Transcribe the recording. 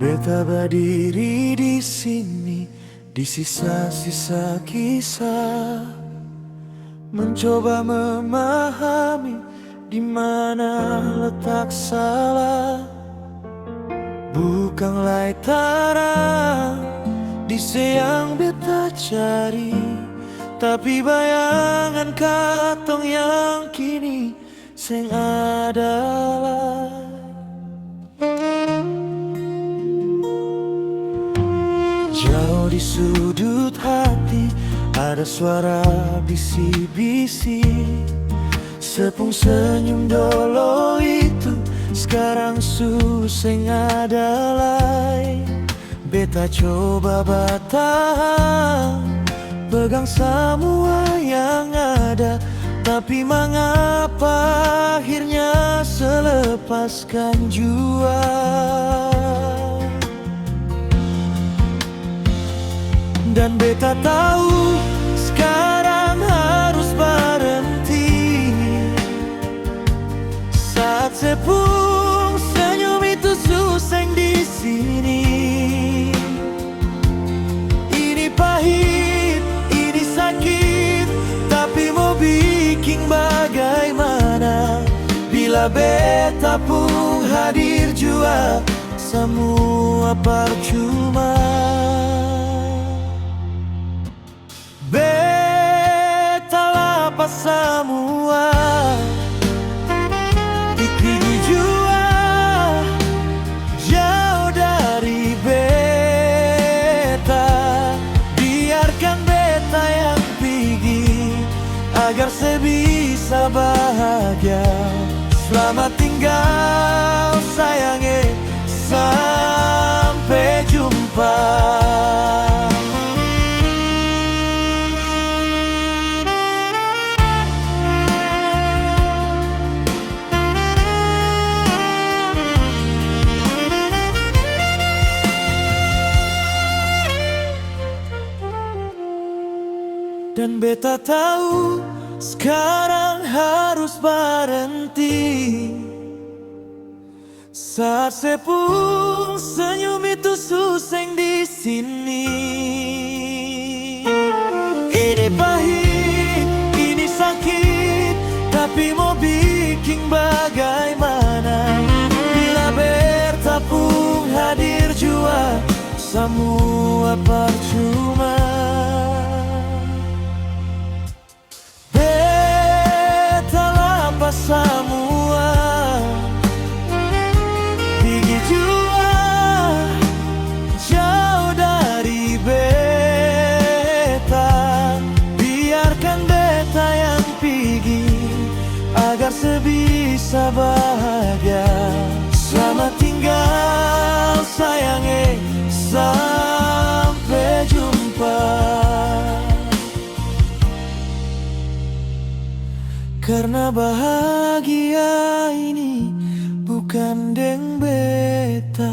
Beta berdiri di sini, di sisa-sisa kisah, mencoba memahami di mana letak salah. Bukanlah terang di yang beta cari, tapi bayangan katong yang kini seng adalah. Jauh di sudut hati ada suara bisi-bisi, sepung senyum dolo itu sekarang suseng ada lagi. Beta coba bertahan, pegang semua yang ada, tapi mengapa akhirnya selepaskan jua. Dan beta tahu sekarang harus berhenti saat sepung senyum itu suseng di sini. Ini pahit, ini sakit, tapi mau bikin bagaimana bila beta pun hadir jua, semua percuma. Beta lapas semua, pikir jua jauh dari beta. Biarkan beta yang pergi agar saya bisa bahagia. Selamat tinggal sayangnya, sampai jumpa. Dan beta tahu sekarang harus berhenti saat sepung senyum itu suseng di sini. Ini pahit, ini sakit, tapi mau bikin bagaimana bila beta pun hadir jua, semua percuma. Semua pergi jua jauh dari beta. Biarkan beta yang pergi agar sebisa bahagia. Selamat tinggal sayangnya, sampai jumpa. Karena bahagia ini bukan deng beta.